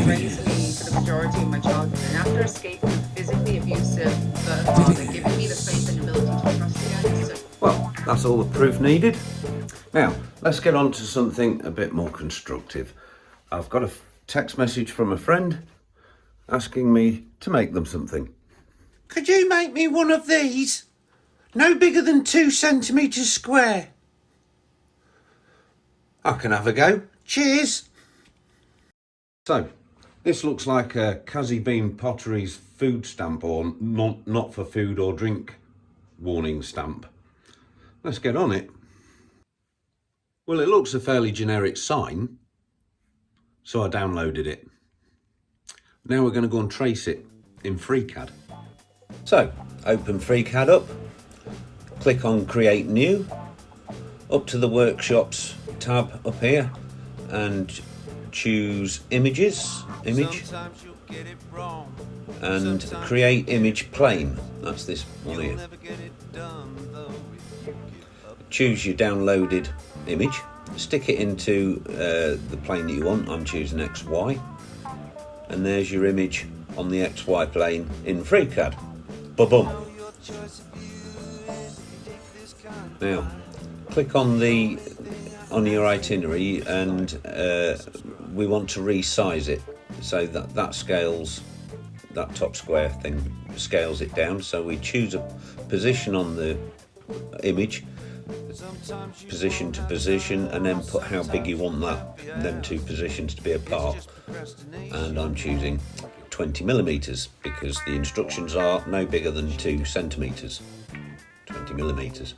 raised me for the majority of my childhood, and after escaping a physically abusive birth father, giving me the faith and ability to trust again. So, well, that's all the proof needed. Now, let's get on to something a bit more constructive. I've got a text message from a friend asking me to make them something. Could you make me one of these? No bigger than 2 centimetres square. I can have a go. Cheers. So, this looks like a Cazzy Bean Pottery's food stamp, or not for food or drink warning stamp. Let's get on it. Well, it looks a fairly generic sign, so I downloaded it. Now we're going to go and trace it in FreeCAD. So, open FreeCAD up, click on Create New, up to the Workshops tab up here, and choose Image, and Create Image Plane. That's this one here. Choose your downloaded image, stick it into the plane that you want. I'm choosing XY, and there's your image on the XY plane in FreeCAD. Ba-boom. Now, click on your itinerary, and we want to resize it so that scales, that top square thing scales it down. So we choose a position on the image, position to position, and then put how big you want them two positions to be apart. And I'm choosing 20 millimeters because the instructions are no bigger than 2 centimeters. 20 millimeters.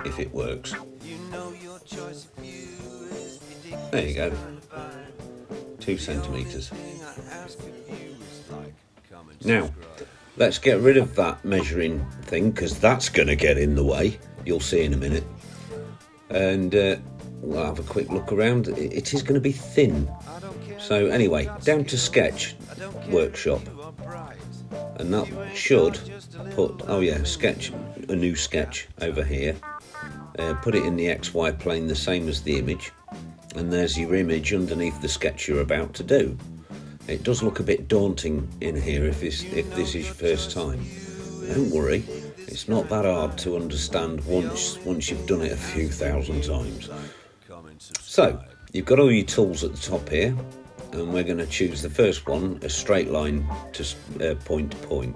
If it works. There you go. 2 centimeters. Now, let's get rid of that measuring thing, because that's going to get in the way. You'll see in a minute. And we'll have a quick look around. It is going to be thin. So anyway, down to Sketch Workshop. And that should put, sketch, a new sketch over here. Put it in the XY plane, the same as the image. And there's your image underneath the sketch you're about to do. It does look a bit daunting in here if this is your first time. Don't worry, it's not that hard to understand once you've done it a few thousand times. So, you've got all your tools at the top here, and we're going to choose the first one, a straight line to point to point.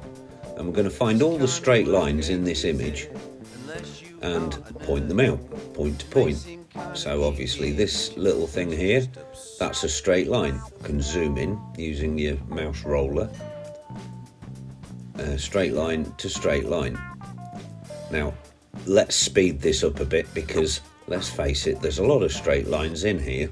And we're going to find all the straight lines in this image and point them out, point to point. So obviously this little thing here, that's a straight line. You can zoom in using your mouse roller. Straight line to straight line. Now, let's speed this up a bit, because let's face it, there's a lot of straight lines in here.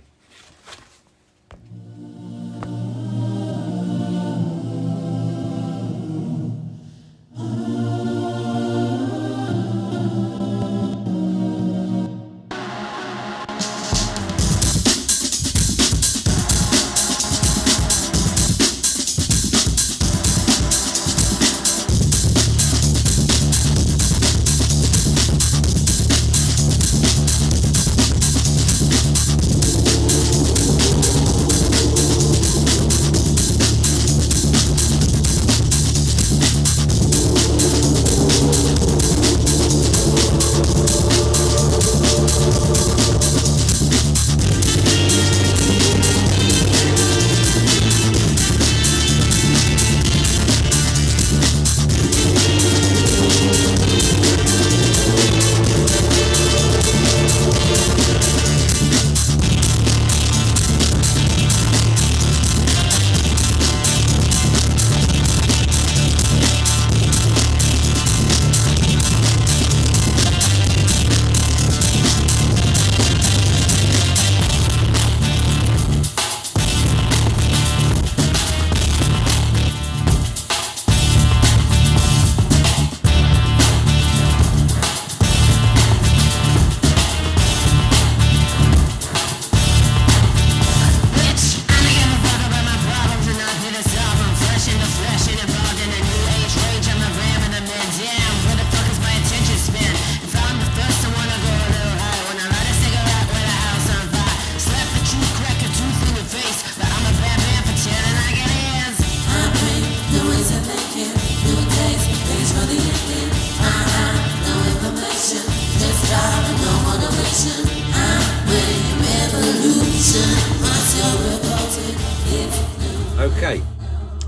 Okay,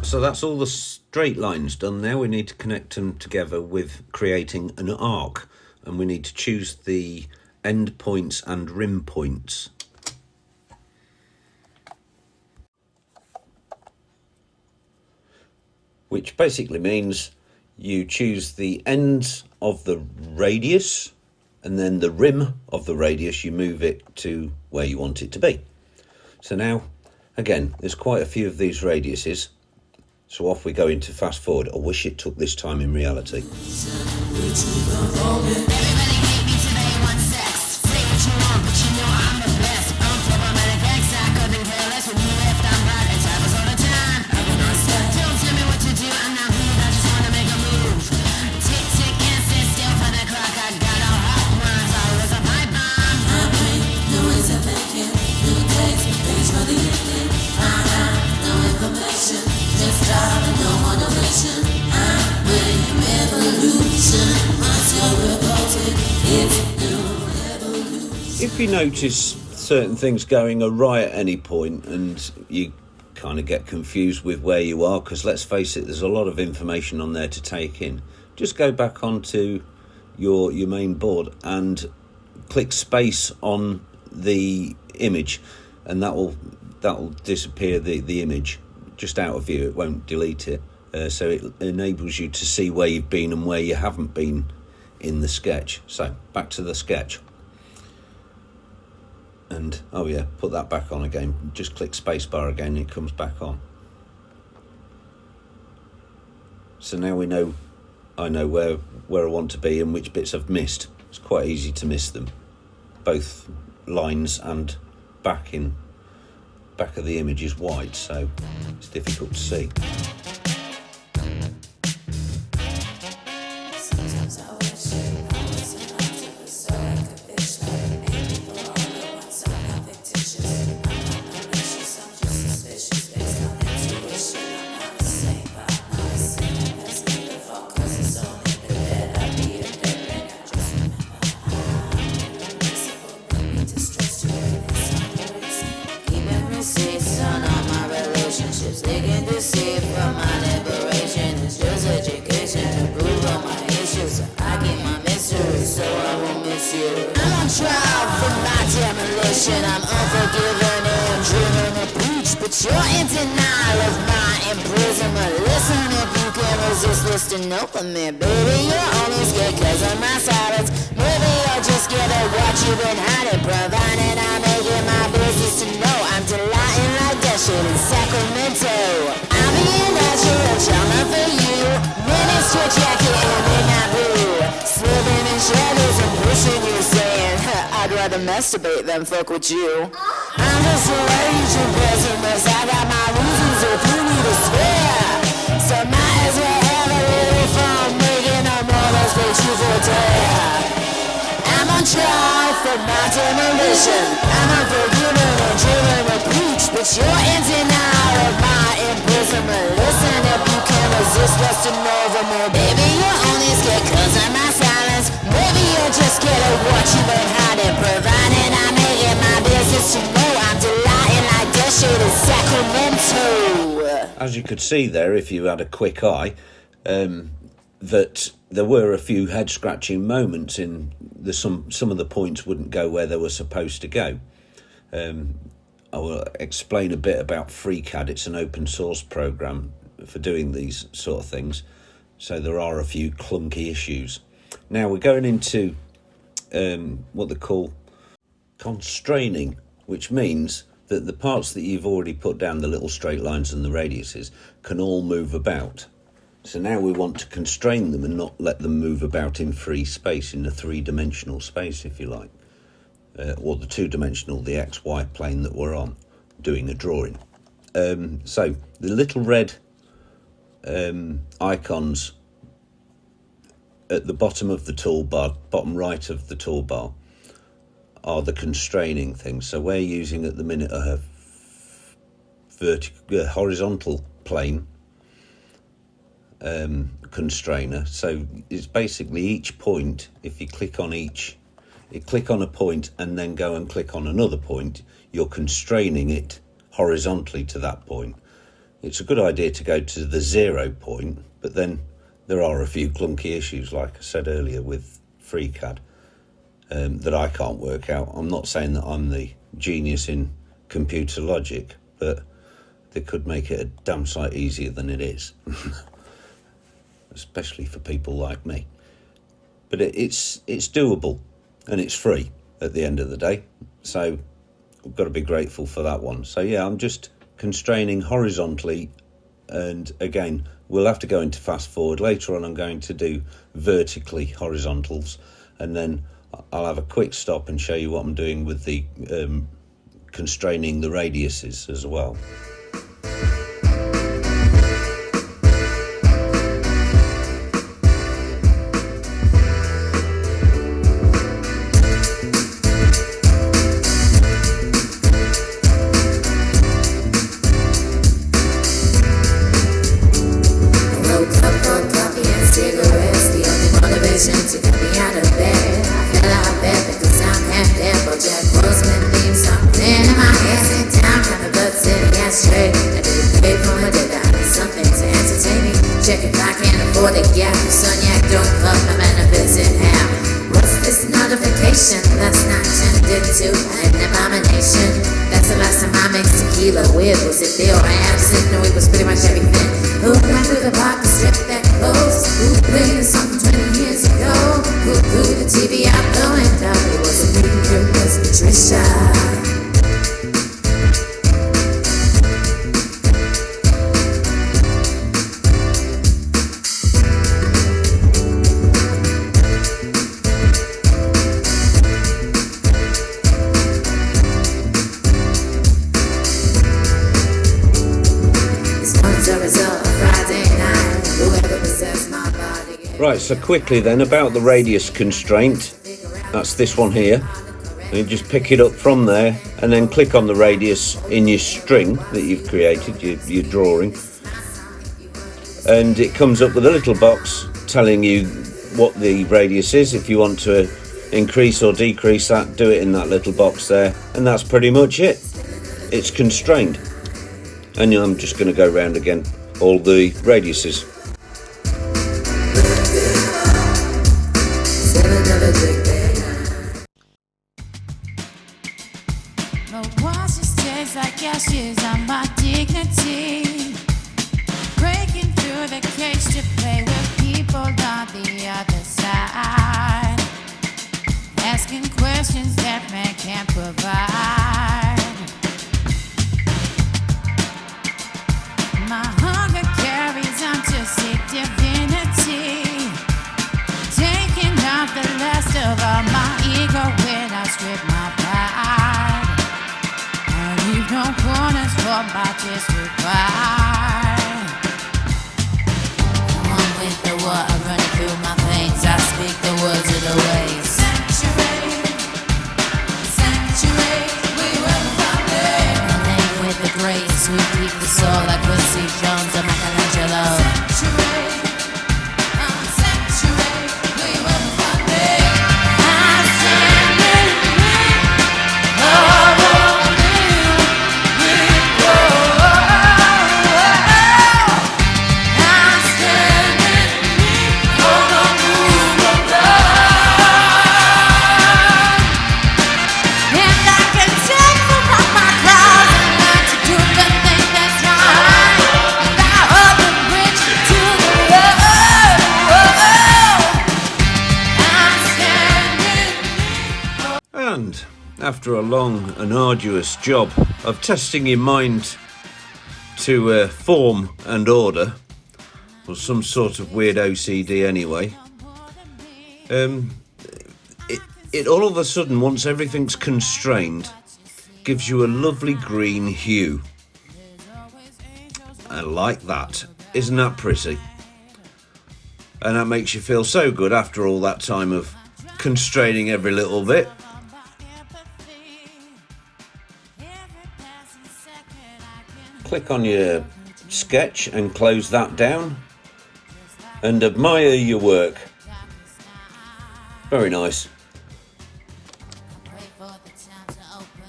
so that's all the straight lines done. Now we need to connect them together with creating an arc, and we need to choose the end points and rim points. Which basically means you choose the ends of the radius, and then the rim of the radius, you move it to where you want it to be. So now, again, there's quite a few of these radiuses. So off we go into fast forward. I wish it took this time in reality. If you notice certain things going awry at any point and you kind of get confused with where you are, because let's face it, there's a lot of information on there to take in, just go back onto your main board and click space on the image, and that will disappear the image just out of view. It won't delete it, so it enables you to see where you've been and where you haven't been in the sketch. So back to the sketch. And oh yeah, put that back on again. Just click spacebar again and it comes back on. So now I know where I want to be and which bits I've missed. It's quite easy to miss them. Both lines and back of the image is wide, so it's difficult to see. I'm unforgiven and driven to preach, but you're in denial of my imprisonment. Listen, if you can resist, listen openly. Baby, you're only scared cause of my silence. Maybe you're just scared of what you've been hiding, provided I make it my business to know I'm delighting like that shit in Sacramento. I'm being natural, charmer for you. Minister jacket and midnight blue. Slipping in shadows and pushing you, saying I'd rather masturbate than fuck with you. I'm just a raging pessimist. I got my reasons if you need a spare. So might as well have a little fun making a more space you for dare. I'm on trial for my demolition. I'm unforgiven and driven to preach, but you're in denial of my imprisonment. Listen, if you can resist, lusting over me. Baby, you're only scared cause of my silence. Maybe you're just scared of what you've been hiding, provided I make it my business to know I'm delighting like that shit in Sacramento. As you could see there, if you had a quick eye, that there were a few head-scratching moments in some of the points wouldn't go where they were supposed to go. I will explain a bit about FreeCAD. It's an open source program for doing these sort of things, so there are a few clunky issues. Now we're going into what they call constraining, which means that the parts that you've already put down, the little straight lines and the radiuses, can all move about. So now we want to constrain them and not let them move about in free space, in the three-dimensional space, if you like, or the two-dimensional, the XY plane that we're on, doing a drawing. So the little red icons at the bottom of the toolbar, bottom right of the toolbar, are the constraining things. So we're using at the minute a horizontal plane constrainer. So it's basically each point, if you click on each you click on a point and then go and click on another point, you're constraining it horizontally to that point. It's a good idea to go to the 0 point, but then there are a few clunky issues, like I said earlier, with FreeCAD that I can't work out. I'm not saying that I'm the genius in computer logic, but they could make it a damn sight easier than it is, especially for people like me. But it's doable, and it's free at the end of the day, so I've got to be grateful for that one. So yeah, I'm just constraining horizontally, and again, we'll have to go into fast forward later on. I'm going to do vertically horizontals, and then I'll have a quick stop and show you what I'm doing with the constraining the radiuses as well. That's not tended to an abomination. That's the last time I mixed tequila with. Was it Bill or absent? No, it was pretty much everything. Who went through the park and stripped that clothes? Who played something 20 years ago? Who blew the TV out the window? It wasn't me, it was Patricia. Right, so quickly then about the radius constraint. That's this one here. And you just pick it up from there and then click on the radius in your string that you've created, your drawing. And it comes up with a little box telling you what the radius is. If you want to increase or decrease that, do it in that little box there. And that's pretty much it. It's constrained. And I'm just going to go round again all the radiuses. No one's just like ashes on my dignity. Breaking through the cage to play with people on the other side. Asking questions that man can't provide. My hunger carries on to seek divinity. Taking off the last of all my ego when I strip my pride. I leave no corners for my disregard. One with the water running through my veins, I speak the words of the waves. Sanctuary, sanctuary, we will find it. And then with the grace, we keep the soul like Quincy Jones or Michelangelo. Sanctuary. And after a long and arduous job of testing your mind to form and order, or some sort of weird OCD anyway, it all of a sudden, once everything's constrained, gives you a lovely green hue. I like that. Isn't that pretty? And that makes you feel so good after all that time of constraining every little bit. Click on your sketch and close that down and admire your work. Very nice.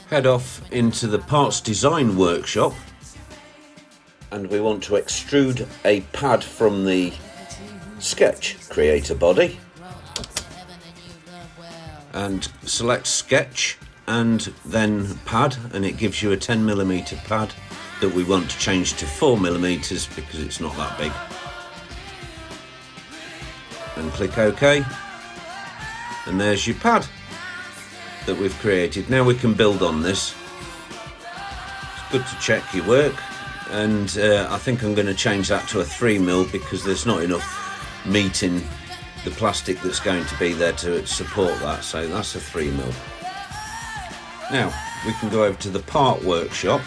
head off into the parts design workshop, and we want to extrude a pad from the sketch creator body, and select sketch and then pad, and it gives you a 10mm pad that we want to change to 4mm because it's not that big, and click OK, and there's your pad that we've created. Now we can build on this. It's good to check your work, and I think I'm going to change that to a 3mm because there's not enough meat in the plastic that's going to be there to support that, so that's a 3mm. Now we can go over to the part workshop,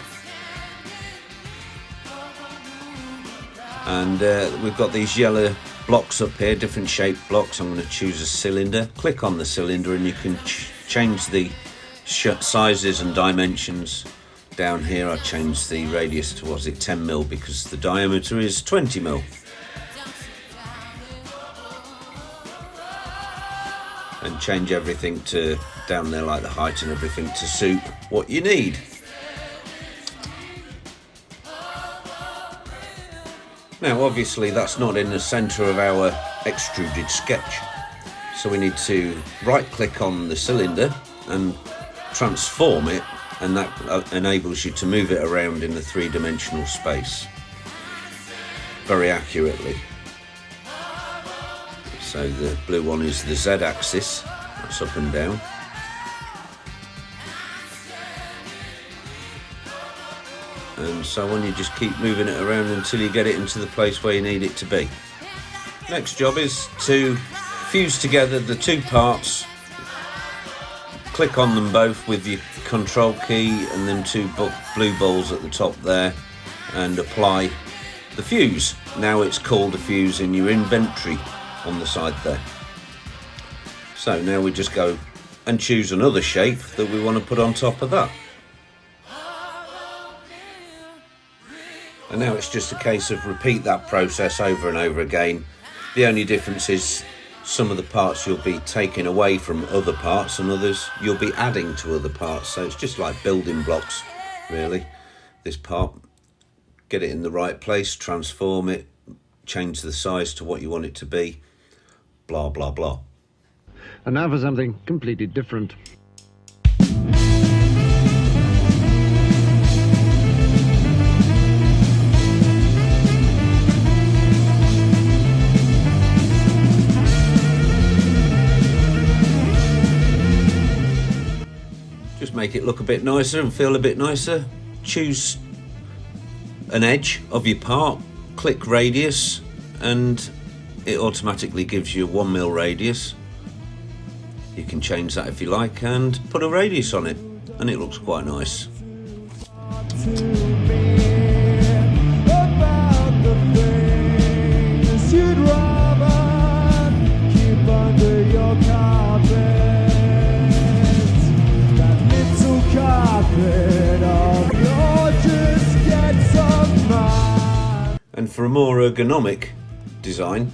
and we've got these yellow blocks up here, different shaped blocks. I'm going to choose a cylinder, click on the cylinder, and you can change the sizes and dimensions. Down here I changed the radius to, was it 10mm, because the diameter is 20mm. And change everything to down there, like the height and everything, to suit what you need. Now obviously that's not in the centre of our extruded sketch, so we need to right click on the cylinder and transform it, and that enables you to move it around in the three-dimensional space very accurately. So the blue one is the Z-axis, that's up and down. And so on, you just keep moving it around until you get it into the place where you need it to be. Next job is to fuse together the two parts. Click on them both with your control key and then two blue balls at the top there, and apply the fuse. Now it's called a fuse in your inventory on the side there. So now we just go and choose another shape that we want to put on top of that. And now it's just a case of repeat that process over and over again. The only difference is some of the parts you'll be taking away from other parts, and others you'll be adding to other parts. So it's just like building blocks, really. This part, get it in the right place, transform it, change the size to what you want it to be, blah, blah, blah. And now for something completely different. Just make it look a bit nicer and feel a bit nicer. Choose an edge of your part, click radius, and it automatically gives you a 1mm radius. You can change that if you like and put a radius on it, and it looks quite nice. And for a more ergonomic design,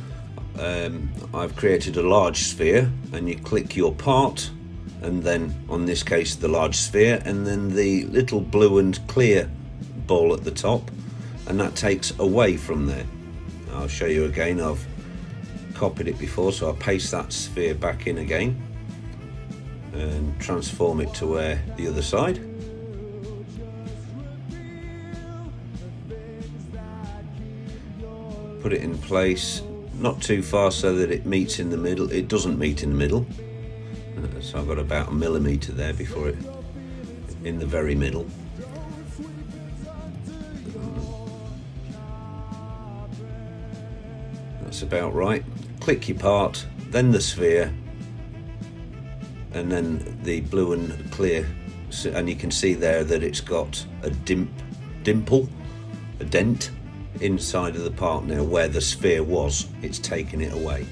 I've created a large sphere, and you click your part, and then on this case the large sphere, and then the little blue and clear ball at the top, and that takes away from there. I'll show you again. I've copied it before, so I'll paste that sphere back in again and transform it to where the other side. Put it in place, not too far so that it meets in the middle. It doesn't meet in the middle, so I've got about 1mm there before it in the very middle. That's about right. Click your part, then the sphere, and then the blue and clear, and you can see there that it's got a dimple, a dent inside of the part now. Where the sphere was, it's taken it away.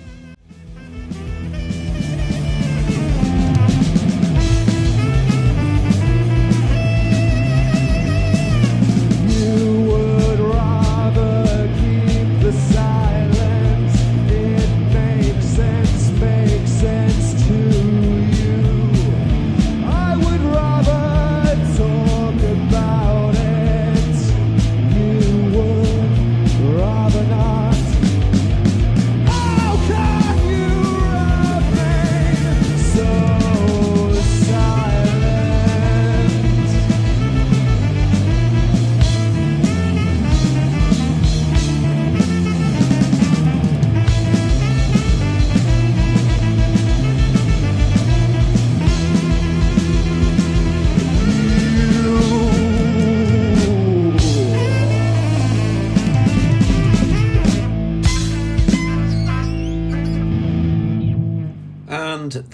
Makes sense to you. I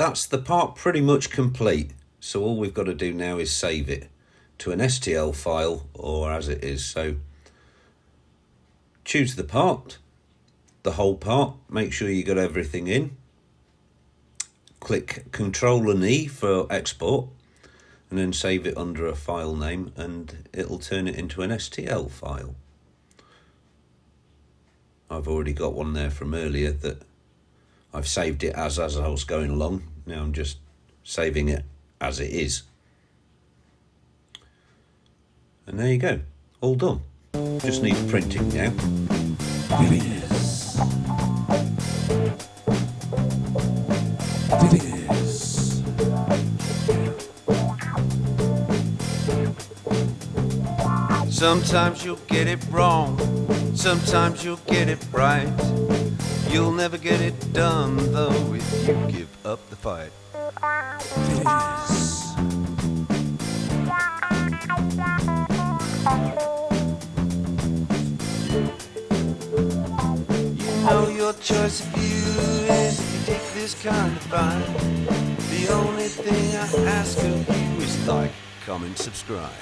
that's the part pretty much complete. So all we've got to do now is save it to an STL file or as it is. So choose the part, the whole part, make sure you got everything in. Click Ctrl and E for export and then save it under a file name and it'll turn it into an STL file. I've already got one there from earlier that I've saved it as I was going along. Now I'm just saving it as it is. And there you go, all done. Just needs printing now. Sometimes you'll get it wrong, sometimes you'll get it right. You'll never get it done though if you give up the fight. You know your choice of view is if you take this kind of fight. The only thing I ask of you is like, comment, subscribe.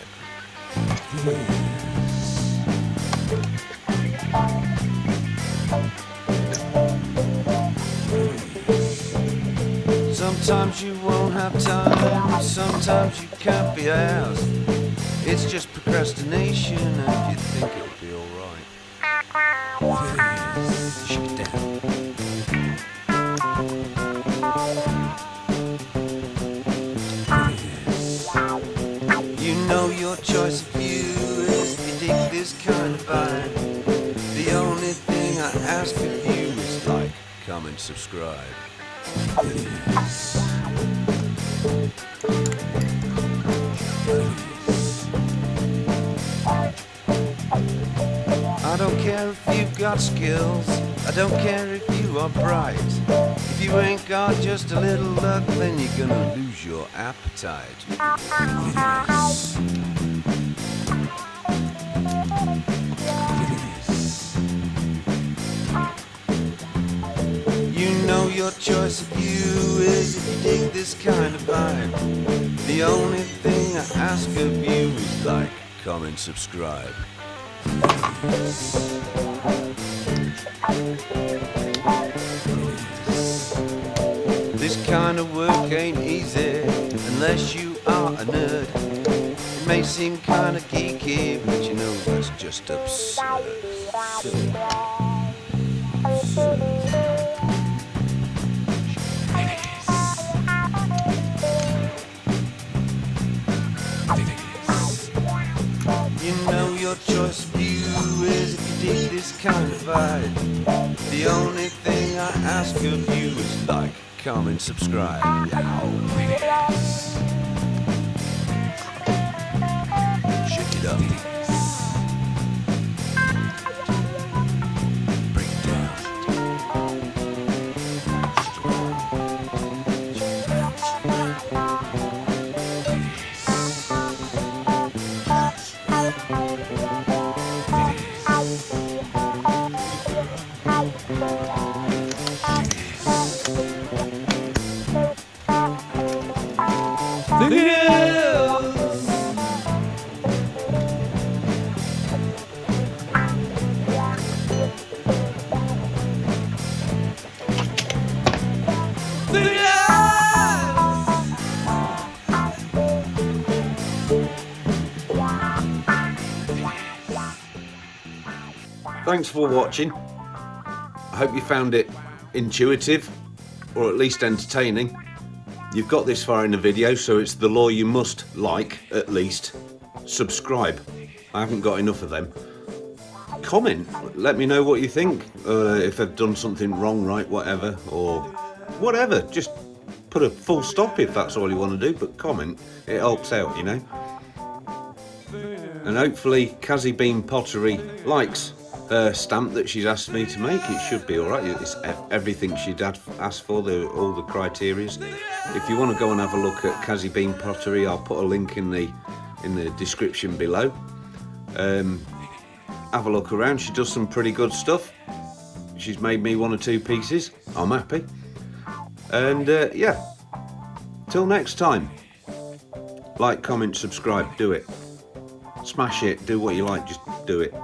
Sometimes you won't have time, sometimes you can't be asked. It's just procrastination and you think it'll be alright. Shut it down. You know your choice of view is if you dig this kind of vibe. The only thing I ask of you is like, comment, subscribe. I don't care if you've got skills, I don't care if you are bright. If you ain't got just a little luck, then you're gonna lose your appetite. You know your choice of view is if you dig this kind of vibe. The only thing I ask of you is like, comment, subscribe. This kind of work ain't easy unless you are a nerd. It may seem kind of geeky, but you know that's just absurd. You know your choice of view is if you dig this kind of vibe. The only thing I ask of you is like, comment, subscribe. Shake it up. Break it down. Thanks for watching. I hope you found it intuitive or at least entertaining. You've got this far in the video, so it's the law you must like, at least. Subscribe. I haven't got enough of them. Comment. Let me know what you think. If I've done something wrong, right, whatever, or whatever. Just put a full stop if that's all you want to do, but comment. It helps out, you know. And hopefully Cassie Bean Pottery likes her stamp that she's asked me to make. It should be alright. It's everything she'd asked for, all the criteria. If you want to go and have a look at Cassie Bean Pottery, I'll put a link in the description below. Have a look around. She does some pretty good stuff. She's made me 1 or 2 pieces. I'm happy. And yeah, Till next time, like, comment, subscribe, do it. Smash it, do what you like, just do it.